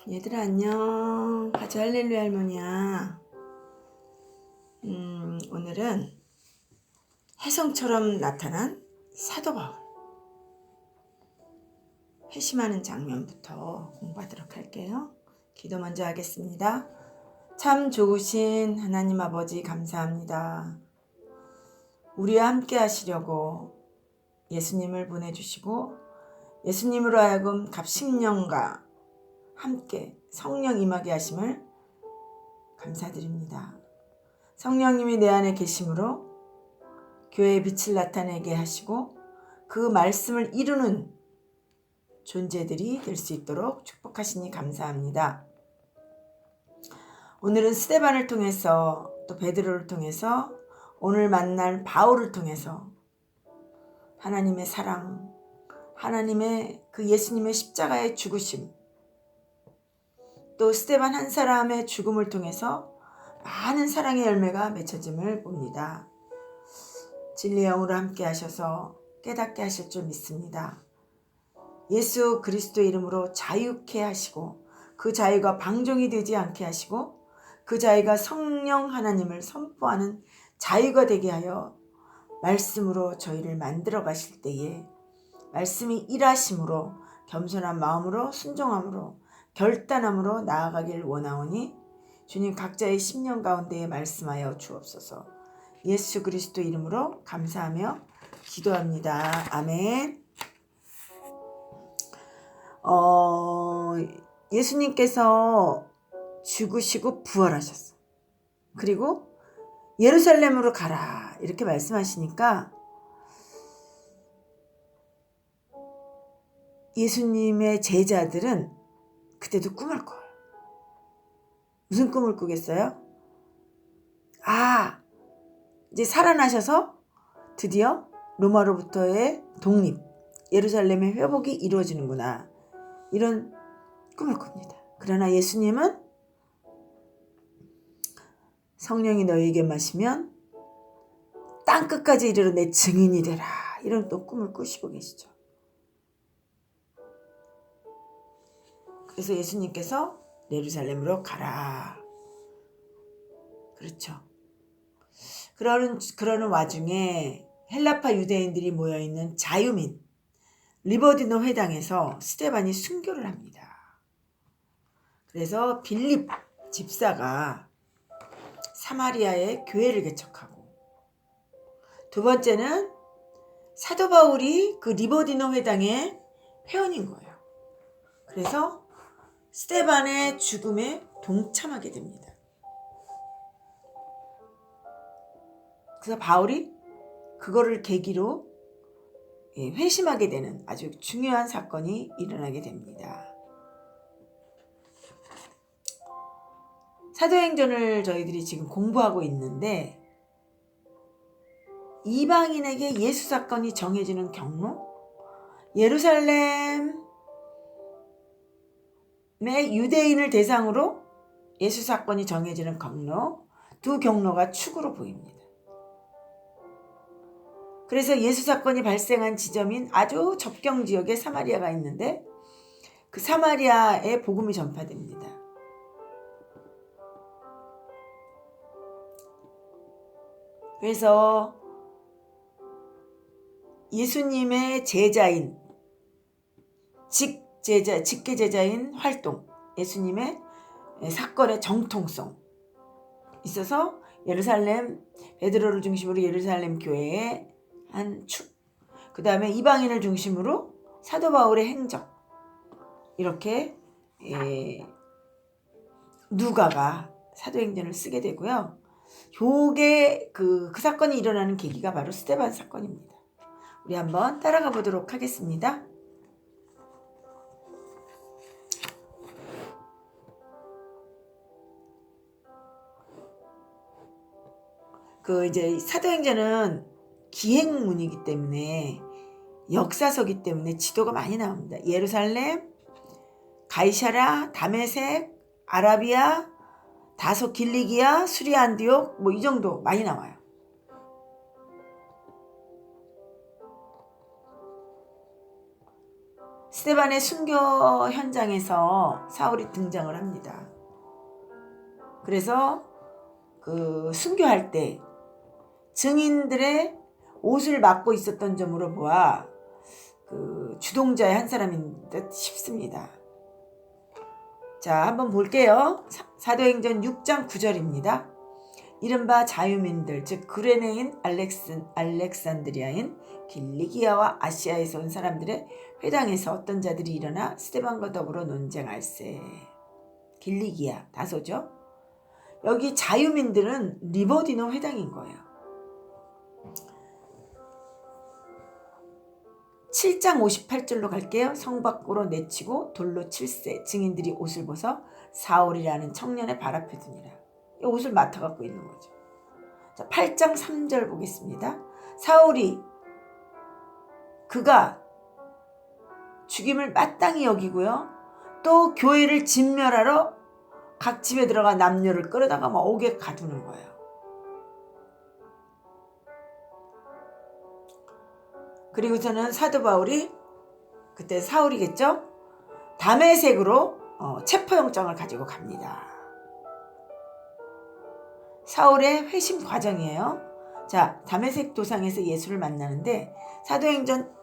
얘들아 안녕. 가지 할렐루야 할머니야. 오늘은 혜성처럼 나타난 사도 바울 회심하는 장면부터 공부하도록 할게요. 기도 먼저 하겠습니다. 참 좋으신 하나님 아버지 감사합니다. 우리와 함께 하시려고 예수님을 보내주시고 예수님으로 하여금 갑십년과 함께 성령 임하게 하심을 감사드립니다. 성령님이 내 안에 계심으로 교회의 빛을 나타내게 하시고 그 말씀을 이루는 존재들이 될 수 있도록 축복하시니 감사합니다. 오늘은 스데반을 통해서 또 베드로를 통해서 오늘 만날 바울을 통해서 하나님의 사랑, 하나님의 그 예수님의 십자가의 죽으심, 또 스데반 한 사람의 죽음을 통해서 많은 사랑의 열매가 맺혀짐을 봅니다. 진리의 영으로 함께 하셔서 깨닫게 하실 줄 믿습니다. 예수 그리스도의 이름으로 자유케 하시고 그 자유가 방종이 되지 않게 하시고 그 자유가 성령 하나님을 선포하는 자유가 되게 하여 말씀으로 저희를 만들어 가실 때에 말씀이 일하심으로 겸손한 마음으로 순종함으로 결단함으로 나아가길 원하오니 주님 각자의 심령 가운데에 말씀하여 주옵소서. 예수 그리스도 이름으로 감사하며 기도합니다. 아멘. 예수님께서 죽으시고 부활하셨어요. 그리고 예루살렘으로 가라 이렇게 말씀하시니까 예수님의 제자들은 그때도 꿈을 꿔요. 무슨 꿈을 꾸겠어요? 이제 살아나셔서 드디어 로마로부터의 독립, 예루살렘의 회복이 이루어지는구나. 이런 꿈을 꿉니다. 그러나 예수님은 성령이 너희에게 마시면 땅끝까지 이르러 내 증인이 되라. 이런 또 꿈을 꾸시고 계시죠. 그래서 예수님께서 예루살렘으로 가라. 그렇죠. 그러는 와중에 헬라파 유대인들이 모여있는 자유민 리버디노 회당에서 스데반이 순교를 합니다. 그래서 빌립 집사가 사마리아에 교회를 개척하고 두 번째는 사도 바울이 그 리버디노 회당의 회원인 거예요. 그래서 스데반의 죽음에 동참하게 됩니다. 그래서 바울이 그거를 계기로 회심하게 되는 아주 중요한 사건이 일어나게 됩니다. 사도행전을 저희들이 지금 공부하고 있는데 이방인에게 예수 사건이 정해지는 경로, 예루살렘의 유대인을 대상으로 예수 사건이 정해지는 경로, 두 경로가 축으로 보입니다. 그래서 예수 사건이 발생한 지점인 아주 접경 지역에 사마리아가 있는데 그 사마리아에 복음이 전파됩니다. 그래서 예수님의 제자인 직계 제자인 활동, 예수님의 사건의 정통성 있어서 예루살렘 베드로를 중심으로 예루살렘 교회의 한 축, 그 다음에 이방인을 중심으로 사도 바울의 행적, 이렇게 누가가 사도행전을 쓰게 되고요. 요게 그 사건이 일어나는 계기가 바로 스데반 사건입니다. 우리 한번 따라가 보도록 하겠습니다. 이제 사도행전은 기행문이기 때문에 역사서기 때문에 지도가 많이 나옵니다. 예루살렘, 가이사랴, 다메섹, 아라비아, 다소 길리기아, 수리아 안디옥 이 정도 많이 나와요. 스데반의 순교 현장에서 사울이 등장을 합니다. 그래서 그 순교할 때 증인들의 옷을 막고 있었던 점으로 보아 그 주동자의 한 사람인 듯 싶습니다. 자, 한번 볼게요. 사도행전 6장 9절입니다. 이른바 자유민들, 즉 그레네인 알렉산드리아인 길리기아와 아시아에서 온 사람들의 회당에서 어떤 자들이 일어나 스데반과 더불어 논쟁할세. 길리기아 다소죠. 여기 자유민들은 리버디노 회당인 거예요. 7장 58절로 갈게요. 성 밖으로 내치고 돌로 칠세. 증인들이 옷을 벗어 사울이라는 청년의 발 앞에 두니라. 이 옷을 맡아갖고 있는 거죠. 자, 8장 3절 보겠습니다. 사울이 그가 죽임을 마땅히 여기고요. 또 교회를 진멸하러 각 집에 들어가 남녀를 끌어다가 막 옥에 가두는 거예요. 그리고서는 사도 바울이 그때 사울이겠죠? 다메섹으로 체포영장을 가지고 갑니다. 사울의 회심 과정이에요. 자, 다메섹 도상에서 예수를 만나는데 사도행전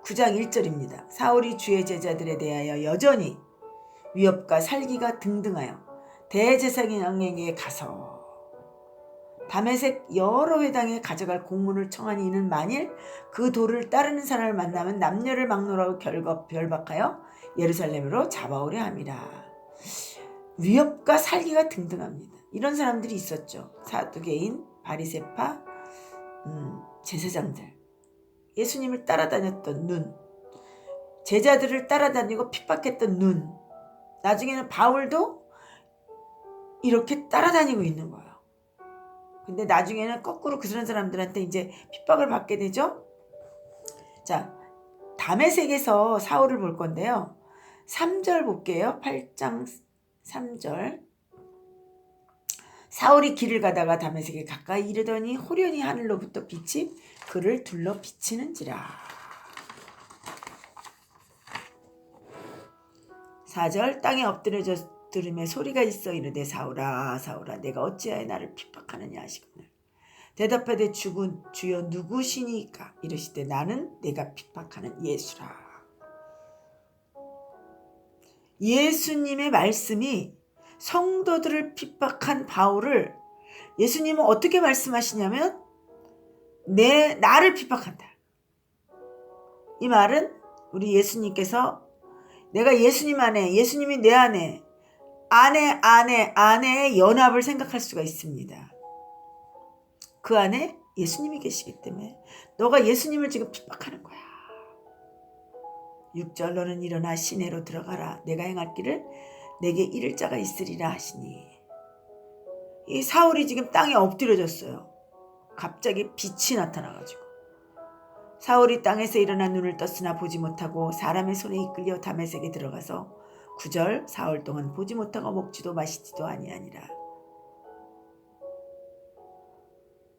9장 1절입니다. 사울이 주의 제자들에 대하여 여전히 위협과 살기가 등등하여 대제사장에게 가서 다메섹 여러 회당에 가져갈 공문을 청하니 이는 만일 그 도를 따르는 사람을 만나면 남녀를 막론하고 결박하여 예루살렘으로 잡아오려 함이라. 위협과 살기가 등등합니다. 이런 사람들이 있었죠. 사두개인, 바리새파, 제사장들, 예수님을 따라다녔던 눈, 제자들을 따라다니고 핍박했던 눈, 나중에는 바울도 이렇게 따라다니고 있는 거예요. 근데 나중에는 거꾸로 그런 사람들한테 이제 핍박을 받게 되죠. 자, 다메섹에서 사울을 볼 건데요. 3절 볼게요. 8장 3절. 사울이 길을 가다가 다메섹에 가까이 이르더니 호련히 하늘로부터 빛이 그를 둘러 비치는지라. 4절. 땅에 엎드려져 들음에 소리가 있어 이르되 사울아 사울아 내가 어찌하여 나를 핍박하느냐 하시거늘. 대답하되 주여 누구시니까 이르시되 나는 내가 핍박하는 예수라. 예수님의 말씀이 성도들을 핍박한 바울을 예수님은 어떻게 말씀하시냐면 나를 핍박한다. 이 말은 우리 예수님께서 내가 예수님 안에, 예수님이 내 안에 연합을 생각할 수가 있습니다. 그 안에 예수님이 계시기 때문에 너가 예수님을 지금 핍박하는 거야. 6절. 너는 일어나 시내로 들어가라. 내가 행할 길을 내게 이를 자가 있으리라 하시니. 이 사울이 지금 땅에 엎드려졌어요. 갑자기 빛이 나타나가지고 사울이 땅에서 일어나 눈을 떴으나 보지 못하고 사람의 손에 이끌려 다메섹에 들어가서 9절. 사흘 동안 보지 못하고 먹지도 마시지도 아니하니라.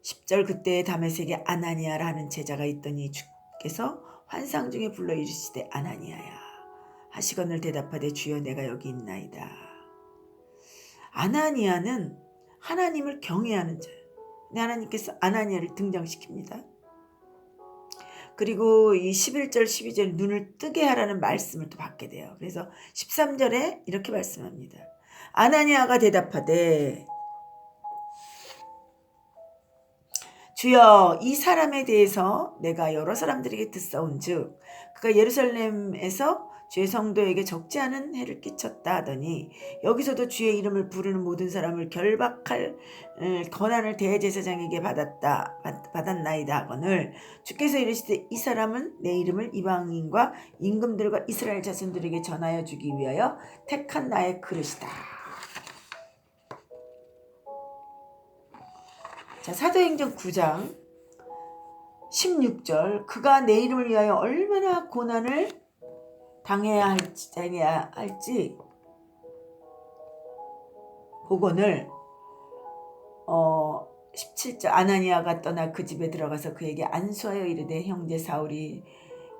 10절. 그때 다메섹에 아나니아라 하는 제자가 있더니 주께서 환상 중에 불러 이르시되 아나니아야 하시거늘 대답하되 주여 내가 여기 있나이다. 아나니아는 하나님을 경외하는 자예요. 근데 하나님께서 아나니아를 등장시킵니다. 그리고 이 11절 12절 눈을 뜨게 하라는 말씀을 또 받게 돼요. 그래서 13절에 이렇게 말씀합니다. 아나니아가 대답하되 주여 이 사람에 대해서 내가 여러 사람들에게 듣사온즉 그가 예루살렘에서 주의 성도에게 적지 않은 해를 끼쳤다 하더니 여기서도 주의 이름을 부르는 모든 사람을 결박할 권한을 대제사장에게 받았나이다 하거늘 주께서 이르시되 이 사람은 내 이름을 이방인과 임금들과 이스라엘 자손들에게 전하여 주기 위하여 택한 나의 그릇이다. 자, 사도행전 9장 16절. 그가 내 이름을 위하여 얼마나 고난을 당해야 할지 복원을 17절 아나니아가 떠나 그 집에 들어가서 그에게 안수하여 이르되 형제 사울이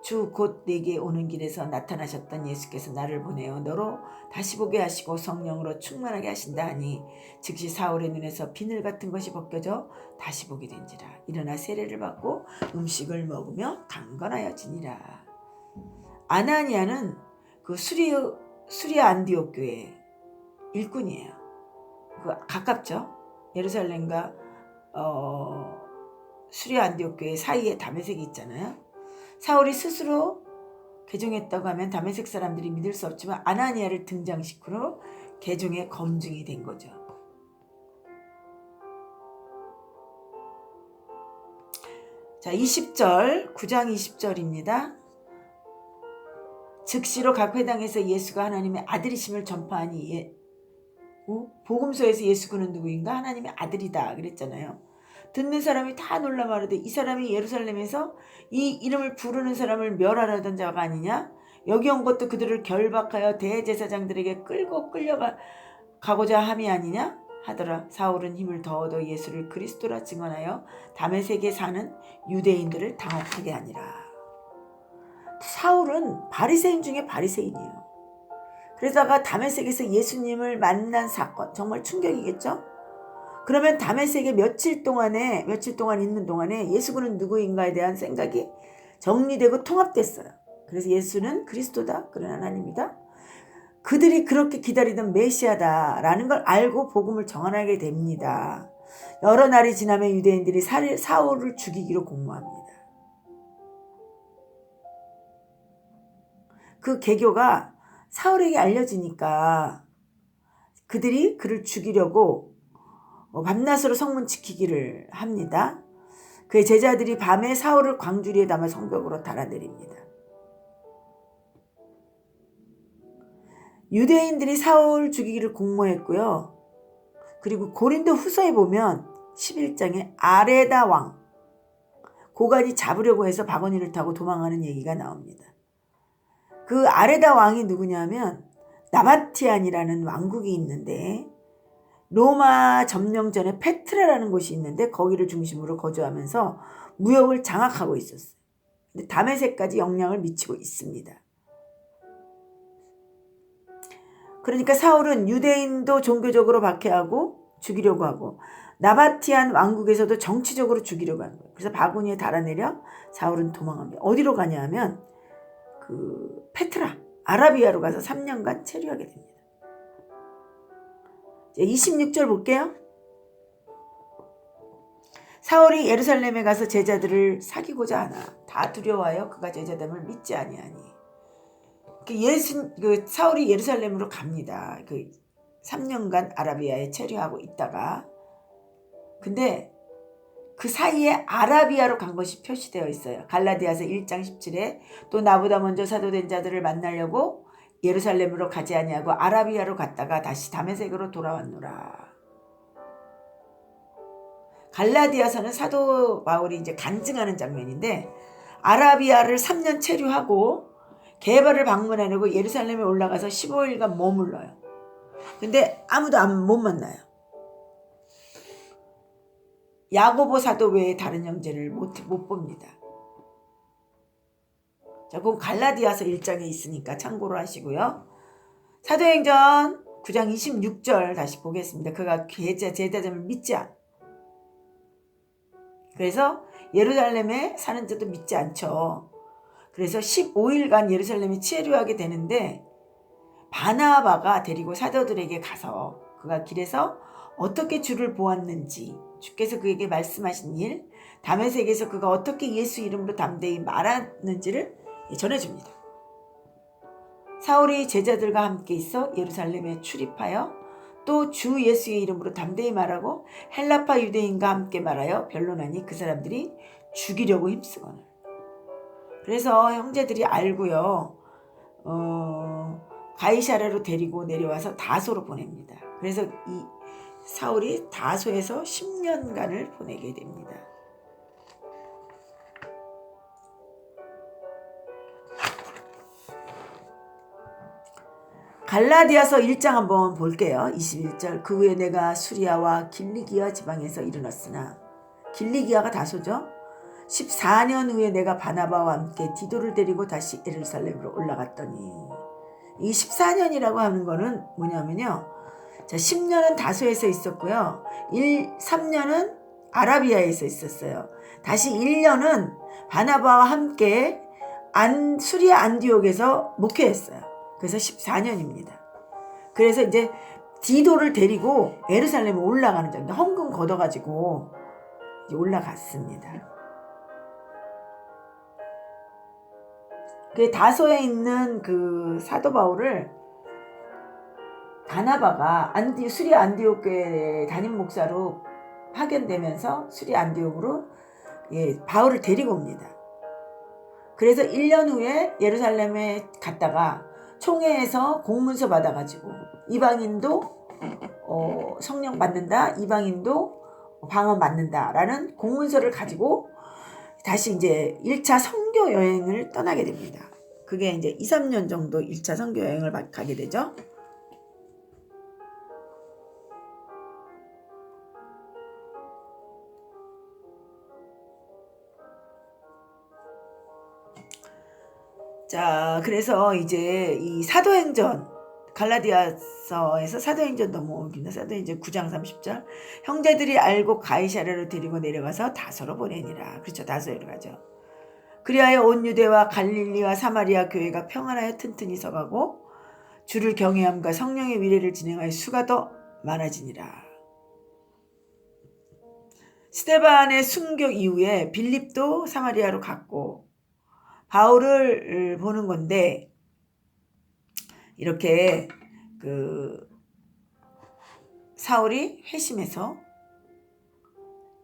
주 곧 내게 오는 길에서 나타나셨던 예수께서 나를 보내어 너로 다시 보게 하시고 성령으로 충만하게 하신다 하니 즉시 사울의 눈에서 비늘 같은 것이 벗겨져 다시 보게 된지라. 일어나 세례를 받고 음식을 먹으며 강건하여 지니라. 아나니아는 그 수리아 안디옥 교회 일꾼이에요. 그 가깝죠. 예루살렘과 수리아 안디옥 교회 사이에 다메섹이 있잖아요. 사울이 스스로 개종했다고 하면 다메섹 사람들이 믿을 수 없지만 아나니아를 등장시키로 개종의 검증이 된 거죠. 자, 20절 9장 20절입니다. 즉시로 각 회당에서 예수가 하나님의 아들이심을 전파하니 복음서에서 예수 그는 누구인가? 하나님의 아들이다 그랬잖아요. 듣는 사람이 다 놀라 말하되 이 사람이 예루살렘에서 이 이름을 부르는 사람을 멸하려던 자가 아니냐? 여기 온 것도 그들을 결박하여 대제사장들에게 끌려가고자 함이 아니냐? 하더라. 사울은 힘을 더 얻어 예수를 그리스도라 증언하여 다메섹에 사는 유대인들을 당혹하게 하니라. 사울은 바리새인 중에 바리새인이에요. 그러다가 다메섹에서 예수님을 만난 사건, 정말 충격이겠죠? 그러면 다메섹에 며칠 동안 있는 동안에 예수 그는 누구인가에 대한 생각이 정리되고 통합됐어요. 그래서 예수는 그리스도다, 그런 하나님이다. 그들이 그렇게 기다리던 메시아다라는 걸 알고 복음을 전하게 됩니다. 여러 날이 지나면 유대인들이 사울을 죽이기로 공모합니다. 그 계교가 사울에게 알려지니까 그들이 그를 죽이려고 밤낮으로 성문 지키기를 합니다. 그의 제자들이 밤에 사울을 광주리에 담아 성벽으로 달아내립니다. 유대인들이 사울 죽이기를 공모했고요. 그리고 고린도 후서에 보면 11장에 아레다 왕, 고관이 잡으려고 해서 바구니를 타고 도망가는 얘기가 나옵니다. 그 아레다 왕이 누구냐면 나바티안이라는 왕국이 있는데 로마 점령 전에 페트라라는 곳이 있는데 거기를 중심으로 거주하면서 무역을 장악하고 있었어요. 근데 다메섹까지 영향을 미치고 있습니다. 그러니까 사울은 유대인도 종교적으로 박해하고 죽이려고 하고 나바티안 왕국에서도 정치적으로 죽이려고 하는 거예요. 그래서 바구니에 달아내려 사울은 도망갑니다. 어디로 가냐 하면 그 페트라, 아라비아로 가서 3년간 체류하게 됩니다. 26절 볼게요. 사울이 예루살렘에 가서 제자들을 사귀고자 하나 다 두려워하여 그가 제자됨을 믿지 아니하니. 사울이 예루살렘으로 갑니다. 3년간 아라비아에 체류하고 있다가 근데 그 사이에 아라비아로 간 것이 표시되어 있어요. 갈라디아서 1장 17에 또 나보다 먼저 사도된 자들을 만나려고 예루살렘으로 가지 아니하고 아라비아로 갔다가 다시 다메섹으로 돌아왔노라. 갈라디아서는 사도 바울이 이제 간증하는 장면인데 아라비아를 3년 체류하고 게바를 방문하려고 예루살렘에 올라가서 15일간 머물러요. 근데 아무도 못 만나요. 야고보 사도 외에 다른 형제를 못 봅니다. 자, 그건 갈라디아서 1장에 있으니까 참고로 하시고요. 사도행전 9장 26절 다시 보겠습니다. 그가 제자됨을 믿지 않. 그래서 예루살렘에 사는 자도 믿지 않죠. 그래서 15일간 예루살렘에 체류하게 되는데 바나바가 데리고 사도들에게 가서 그가 길에서 어떻게 주를 보았는지 주께서 그에게 말씀하신 일 다메섹에서 그가 어떻게 예수 이름으로 담대히 말하는지를 전해줍니다. 사울이 제자들과 함께 있어 예루살렘에 출입하여 또 주 예수의 이름으로 담대히 말하고 헬라파 유대인과 함께 말하여 변론하니 그 사람들이 죽이려고 힘쓰거늘. 그래서 형제들이 알고요. 가이사랴로 데리고 내려와서 다소로 보냅니다. 그래서 이 사울이 다소에서 10년간을 보내게 됩니다. 갈라디아서 1장 한번 볼게요. 21절. 그 후에 내가 수리아와 길리기아 지방에서 이르렀으나, 길리기아가 다소죠. 14년 후에 내가 바나바와 함께 디도를 데리고 다시 예루살렘으로 올라갔더니, 이 14년이라고 하는 거는 뭐냐면요. 자, 10년은 다소에서 있었고요. 3년은 아라비아에서 있었어요. 다시 1년은 바나바와 함께 수리아 안디옥에서 목회했어요. 그래서 14년입니다. 그래서 이제 디도를 데리고 예루살렘에 올라가는 중, 헌금 걷어가지고 이제 올라갔습니다. 그 다소에 있는 그 사도 바울을 바나바가 수리아 안디옥 교회 담임 목사로 파견되면서 수리아 안디옥으로 바울을 데리고 옵니다. 그래서 1년 후에 예루살렘에 갔다가 총회에서 공문서 받아가지고 이방인도 성령 받는다, 이방인도 방언 받는다 라는 공문서를 가지고 다시 이제 1차 선교 여행을 떠나게 됩니다. 그게 이제 2, 3년 정도 1차 선교 여행을 가게 되죠. 자, 그래서 이제 이 사도행전, 갈라디아서에서 사도행전 넘어옵니다. 사도행전 9장 30절. 형제들이 알고 가이사랴로 데리고 내려가서 다소로 보내니라. 그렇죠. 다소로 가죠. 그리하여 온 유대와 갈릴리와 사마리아 교회가 평안하여 튼튼히 서가고 주를 경외함과 성령의 위례를 진행하여 수가 더 많아지니라. 스데반의 순교 이후에 빌립도 사마리아로 갔고 바울을 보는 건데, 이렇게 그 사울이 회심해서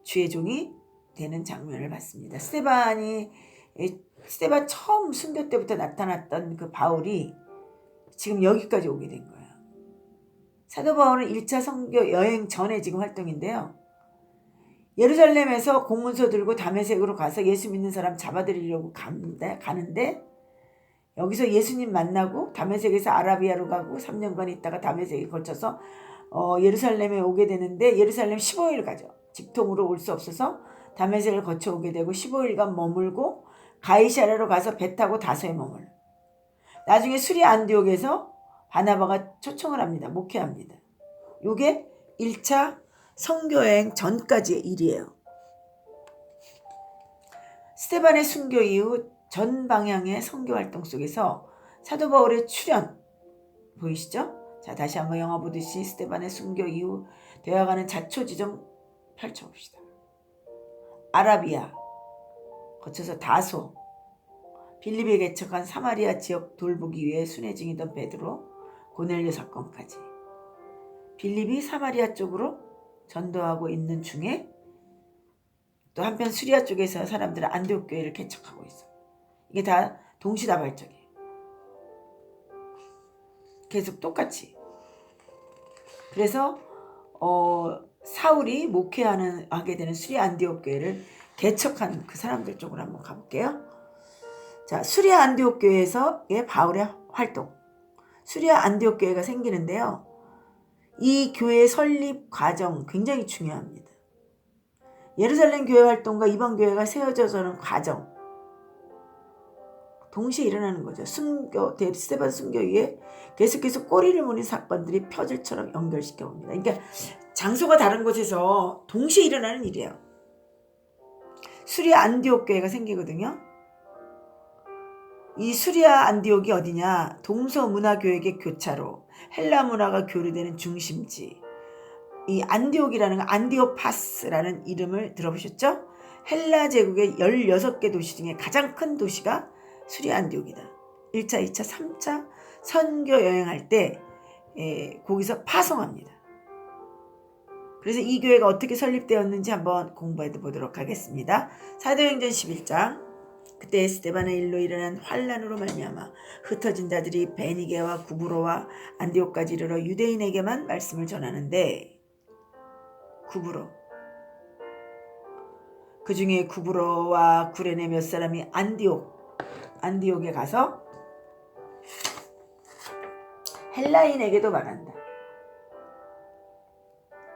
주의 종이 되는 장면을 봤습니다. 스데반 처음 순교 때부터 나타났던 그 바울이 지금 여기까지 오게 된 거예요. 사도 바울은 1차 선교 여행 전에 지금 활동인데요. 예루살렘에서 공문서 들고 다메섹으로 가서 예수 믿는 사람 잡아들이려고 가는데 여기서 예수님 만나고 다메섹에서 아라비아로 가고 3년간 있다가 다메섹에 걸쳐서 예루살렘에 오게 되는데 예루살렘 15일 가죠. 직통으로 올 수 없어서 다메섹을 거쳐 오게 되고 15일간 머물고 가이사랴로 가서 배 타고 다소에 머물러. 나중에 수리아 안디옥에서 바나바가 초청을 합니다. 목회합니다. 이게 1차 선교여행 전까지의 일이에요. 스데반의 순교 이후 전 방향의 선교활동 속에서 사도 바울의 출현 보이시죠? 자, 다시 한번 영화 보듯이 스데반의 순교 이후 되어가는 자초지정 펼쳐봅시다. 아라비아 거쳐서 다소, 빌립에 개척한 사마리아 지역 돌보기 위해 순회중이던 베드로, 고넬료 사건까지 빌립이 사마리아 쪽으로 전도하고 있는 중에 또 한편 수리아 쪽에서 사람들은 안디옥 교회를 개척하고 있어. 이게 다 동시다발적이에요. 계속 똑같이. 그래서 사울이 하게 되는 수리아 안디옥 교회를 개척한 그 사람들 쪽으로 한번 가볼게요. 자, 수리아 안디옥 교회에서의 바울의 활동. 수리아 안디옥 교회가 생기는데요. 이 교회 설립 과정 굉장히 중요합니다. 예루살렘 교회 활동과 이방 교회가 세워져서는 과정 동시에 일어나는 거죠. 스데반 순교 이후에 계속해서 꼬리를 무는 사건들이 퍼즐처럼 연결시켜 봅니다. 그러니까 장소가 다른 곳에서 동시에 일어나는 일이에요. 수리아 안디옥 교회가 생기거든요. 이 수리아 안디옥이 어디냐? 동서문화교역의 교차로, 헬라 문화가 교류되는 중심지. 이 안디옥이라는 건 안디오파스라는 이름을 들어보셨죠? 헬라 제국의 16개 도시 중에 가장 큰 도시가 수리아 안디옥이다. 1차, 2차, 3차 선교 여행할 때 거기서 파송합니다. 그래서 이 교회가 어떻게 설립되었는지 한번 공부해 보도록 하겠습니다. 사도행전 11장. 그때 스데반의 일로 일어난 환란으로 말미암아 흩어진 자들이 베니게와 구브로와 안디옥까지 이르러 유대인에게만 말씀을 전하는데, 구브로, 그 중에 구브로와 구레네 몇 사람이 안디옥에 가서 헬라인에게도 말한다.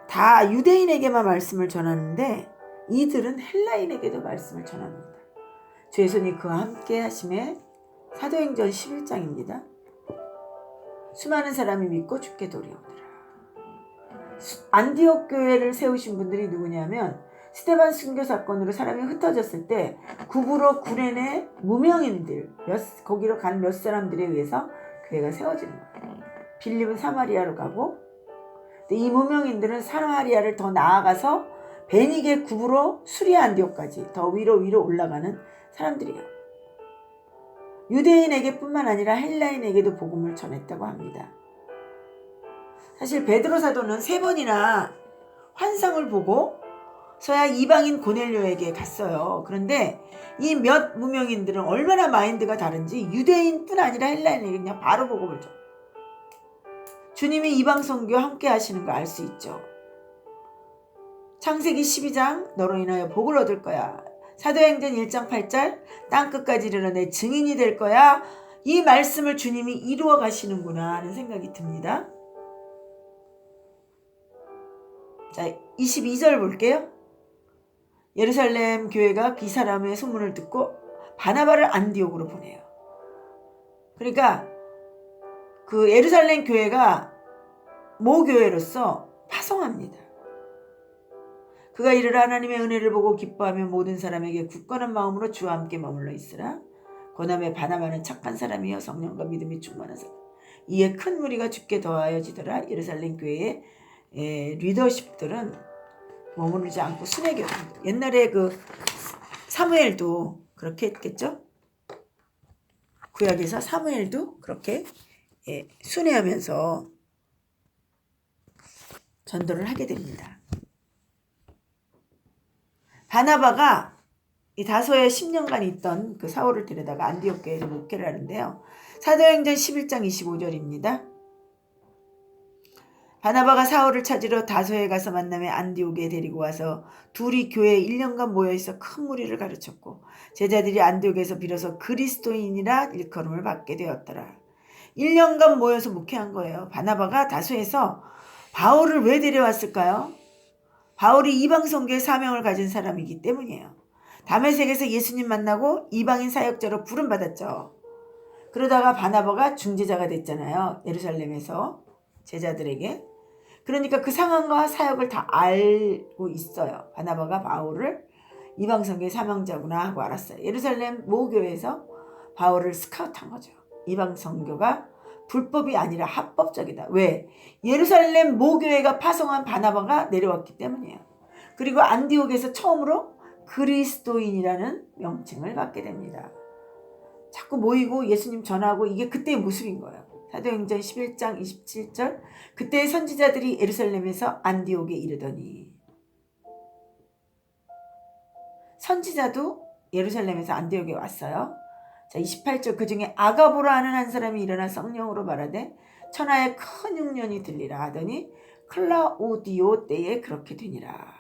다 유대인에게만 말씀을 전하는데 이들은 헬라인에게도 말씀을 전합니다. 주 예수님이 그와 함께 하심에 사도행전 11장입니다. 수많은 사람이 믿고 주께 도리오더라. 안디옥 교회를 세우신 분들이 누구냐면 스데반 순교 사건으로 사람이 흩어졌을 때 구부로 구레네 무명인들 거기로 간 몇 사람들에 의해서 교회가 세워지는 거예요. 빌립은 사마리아로 가고 이 무명인들은 사마리아를 더 나아가서 베니게 구부로 수리아 안디옥까지 더 위로 올라가는 사람들이에요. 유대인에게뿐만 아니라 헬라인에게도 복음을 전했다고 합니다. 사실 베드로 사도는 3번이나 환상을 보고 서야 이방인 고넬료에게 갔어요. 그런데 이 몇 무명인들은 얼마나 마인드가 다른지 유대인뿐 아니라 헬라인에게 그냥 바로 복음을 줘. 주님이 이방 선교 함께 하시는 거 알 수 있죠. 창세기 12장 너로 인하여 복을 얻을 거야. 사도행전 1장 8절 땅끝까지 이르러 내 증인이 될 거야. 이 말씀을 주님이 이루어 가시는구나 하는 생각이 듭니다. 자, 22절 볼게요. 예루살렘 교회가 이 사람의 소문을 듣고 바나바를 안디옥으로 보내요. 그러니까 그 예루살렘 교회가 모교회로서 파송합니다. 그가 이르러 하나님의 은혜를 보고 기뻐하며 모든 사람에게 굳건한 마음으로 주와 함께 머물러 있으라. 고남의 바나바는 착한 사람이여 성령과 믿음이 충만한 사람. 이에 큰 무리가 주께 더하여지더라. 예루살렘 교회의 리더십들은 머무르지 않고 순회교회입니다. 옛날에 그 사무엘도 그렇게 했겠죠? 구약에서 사무엘도 그렇게 순회하면서 전도를 하게 됩니다. 바나바가 이 다소에 10년간 있던 그 사울을 데려다가 안디옥 교회에서 목회를 하는데요. 사도행전 11장 25절입니다. 바나바가 사울을 찾으러 다소에 가서 만남에 안디옥에 데리고 와서 둘이 교회에 1년간 모여있어 큰 무리를 가르쳤고 제자들이 안디옥에서 비로소 그리스도인이라 일컬음을 받게 되었더라. 1년간 모여서 목회한 거예요. 바나바가 다소에서 바울을 왜 데려왔을까요? 바울이 이방 선교의 사명을 가진 사람이기 때문이에요. 다메섹에서 예수님 만나고 이방인 사역자로 부름받았죠. 그러다가 바나바가 중재자가 됐잖아요. 예루살렘에서 제자들에게. 그러니까 그 상황과 사역을 다 알고 있어요. 바나바가 바울을 이방 선교의 사명자구나 하고 알았어요. 예루살렘 모교회에서 바울을 스카우트한 거죠. 이방 선교가 불법이 아니라 합법적이다. 왜? 예루살렘 모교회가 파송한 바나바가 내려왔기 때문이에요. 그리고 안디옥에서 처음으로 그리스도인이라는 명칭을 받게 됩니다. 자꾸 모이고 예수님 전하고 이게 그때의 모습인 거예요. 사도행전 11장 27절 그때의 선지자들이 예루살렘에서 안디옥에 이르더니 선지자도 예루살렘에서 안디옥에 왔어요. 자 28절 그 중에 아가보라 하는 한 사람이 일어나 성령으로 말하되 천하에 큰 흉년이 들리라 하더니 클라우디오 때에 그렇게 되니라.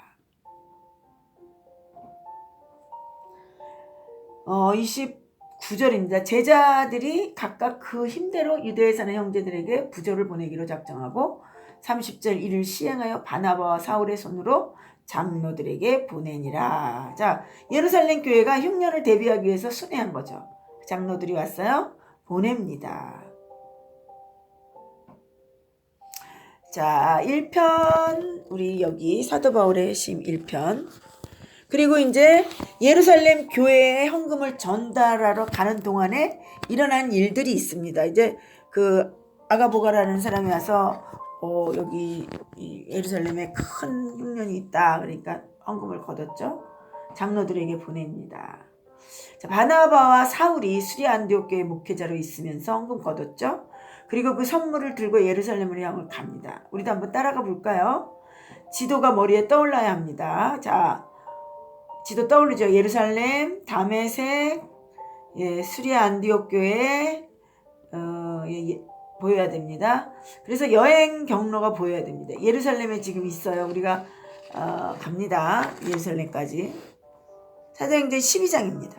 29절입니다. 제자들이 각각 그 힘대로 유대에 사는 형제들에게 부조를 보내기로 작정하고 30절 이를 시행하여 바나바와 사울의 손으로 장로들에게 보내니라. 자, 예루살렘 교회가 흉년을 대비하기 위해서 순회한 거죠. 장로들이 왔어요. 보냅니다. 자, 1편 우리 여기 사도 바울의 심 1편 그리고 이제 예루살렘 교회에 헌금을 전달하러 가는 동안에 일어난 일들이 있습니다. 이제 그 아가보가라는 사람이 와서 여기 예루살렘에 큰 흉년이 있다. 그러니까 헌금을 거뒀죠. 장로들에게 보냅니다. 자, 바나바와 사울이 수리아 안디옥 교회 목회자로 있으면서 헌금 거뒀죠. 그리고 그 선물을 들고 예루살렘으로 향을 갑니다. 우리도 한번 따라가 볼까요? 지도가 머리에 떠올라야 합니다. 자, 지도 떠오르죠. 예루살렘, 다메섹, 수리아 안디옥 교회 보여야 됩니다. 그래서 여행 경로가 보여야 됩니다. 예루살렘에 지금 있어요. 우리가 갑니다. 예루살렘까지. 사도행전 12장입니다.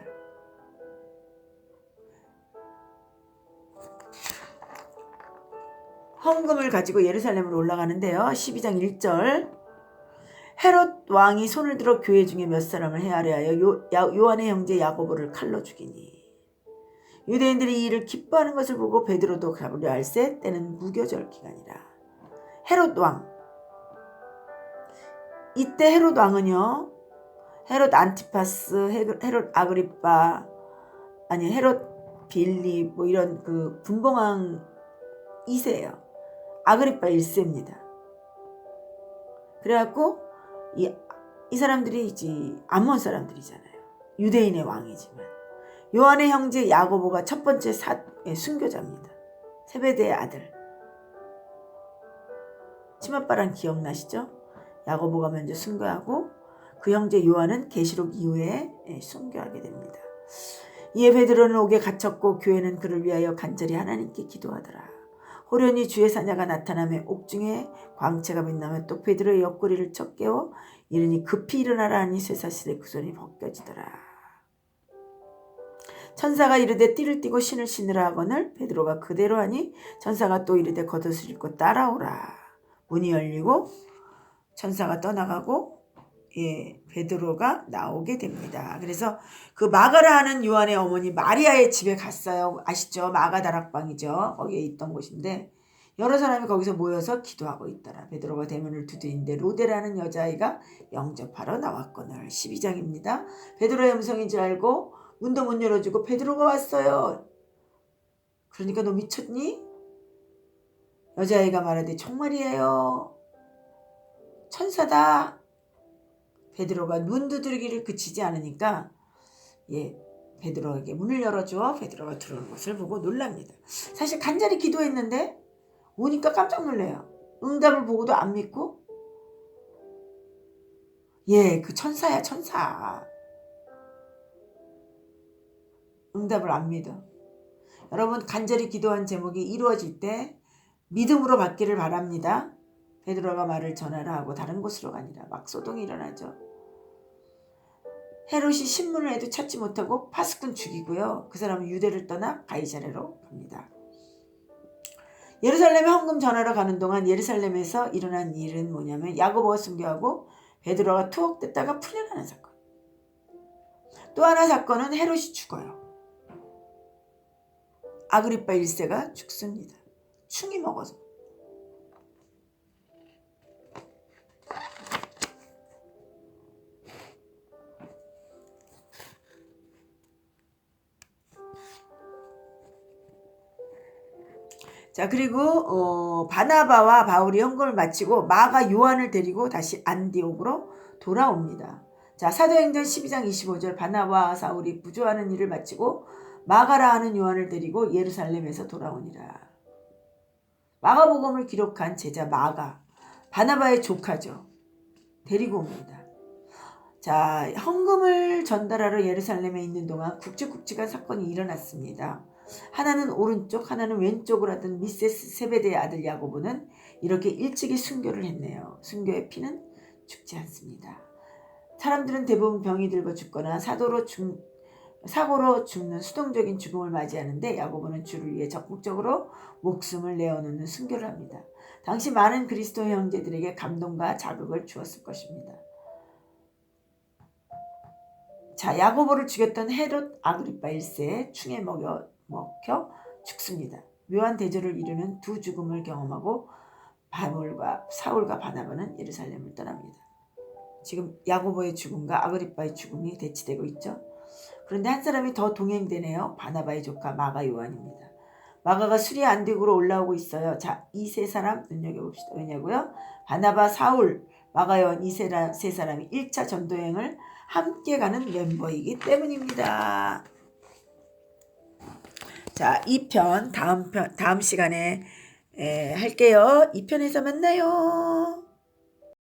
헌금을 가지고 예루살렘으로 올라가는데요. 12장 1절 헤롯 왕이 손을 들어 교회 중에 몇 사람을 헤아려 하여 요한의 형제 야고보를 칼로 죽이니 유대인들이 이 일을 기뻐하는 것을 보고 베드로도 가보려 할새 때는 무교절 기간이라. 헤롯 왕, 이때 헤롯 왕은요, 헤롯 안티파스, 헤롯 아그리빠, 아니 헤롯 빌리 뭐 이런 그 분봉왕 2세예요. 아그리빠 1세입니다. 그래갖고 이 사람들이 이제 암몬 사람들이잖아요. 유대인의 왕이지만 요한의 형제 야고보가 첫 번째 순교자입니다. 세베대의 아들. 치맛바람 기억나시죠? 야고보가 먼저 순교하고 그 형제 요한은 계시록 이후에 순교하게 됩니다. 이에 베드로는 옥에 갇혔고 교회는 그를 위하여 간절히 하나님께 기도하더라. 호련히 주의 사자가 나타나며 옥중에 광채가 빛나며 또 베드로의 옆구리를 쳐 깨워 이르니 급히 일어나라 하니 쇠사슬에 그 손이 벗겨지더라. 천사가 이르되 띠를 띠고 신을 신으라 하거늘 베드로가 그대로 하니 천사가 또 이르되 겉옷을 입고 따라오라. 문이 열리고 천사가 떠나가고 베드로가 나오게 됩니다. 그래서 그 마가라 하는 요한의 어머니 마리아의 집에 갔어요. 아시죠? 마가 다락방이죠. 거기에 있던 곳인데 여러 사람이 거기서 모여서 기도하고 있더라. 베드로가 대문을 두드리는데 로데라는 여자아이가 영접하러 나왔거늘. 12장입니다. 베드로의 음성인 줄 알고 문도 못 열어주고 베드로가 왔어요. 그러니까 너 미쳤니? 여자아이가 말하되 정말이에요. 천사다. 베드로가 눈 두드리기를 그치지 않으니까 베드로에게 문을 열어줘. 베드로가 들어오는 것을 보고 놀랍니다. 사실 간절히 기도했는데 오니까 깜짝 놀래요. 응답을 보고도 안 믿고 그 천사야 천사. 응답을 안 믿어. 여러분 간절히 기도한 제목이 이루어질 때 믿음으로 받기를 바랍니다. 베드로가 말을 전하라 하고 다른 곳으로 가니라. 막 소동이 일어나죠. 헤롯이 신문을 해도 찾지 못하고 파수꾼 죽이고요. 그 사람은 유대를 떠나 가이사랴로 갑니다. 예루살렘에 헌금 전하러 가는 동안 예루살렘에서 일어난 일은 뭐냐면 야고보가 순교하고 베드로가 투옥됐다가 풀려나는 사건. 또 하나 사건은 헤롯이 죽어요. 아그리빠 1세가 죽습니다. 충이 먹어서. 자, 그리고 바나바와 바울이 헌금을 마치고 마가 요한을 데리고 다시 안디옥으로 돌아옵니다. 자, 사도행전 12장 25절 바나바와 사울이 부조하는 일을 마치고 마가라 하는 요한을 데리고 예루살렘에서 돌아오니라. 마가복음을 기록한 제자 마가, 바나바의 조카죠. 데리고 옵니다. 자, 헌금을 전달하러 예루살렘에 있는 동안 굵직굵직한 사건이 일어났습니다. 하나는 오른쪽, 하나는 왼쪽으로 하던 미세스 세베대의 아들 야고보는 이렇게 일찍이 순교를 했네요. 순교의 피는 죽지 않습니다. 사람들은 대부분 병이 들고 죽거나 사고로 죽는 수동적인 죽음을 맞이하는데 야고보는 주를 위해 적극적으로 목숨을 내어놓는 순교를 합니다. 당시 많은 그리스도 형제들에게 감동과 자극을 주었을 것입니다. 자, 야고보를 죽였던 헤롯 아그리빠 1세 충에 먹혀 죽습니다. 묘한 대조를 이루는 두 죽음을 경험하고 사울과 바나바는 예루살렘을 떠납니다. 지금 야고보의 죽음과 아그리빠의 죽음이 대치되고 있죠. 그런데 한 사람이 더 동행되네요. 바나바의 조카 마가 요한입니다. 마가가 수리 안디옥으로 올라오고 있어요. 자, 이 세 사람 눈여겨봅시다. 왜냐고요? 바나바, 사울, 마가 요한 이 세 사람이 1차 전도여행을 함께 가는 멤버이기 때문입니다. 자, 2편 다음 시간에 할게요. 2편에서 만나요.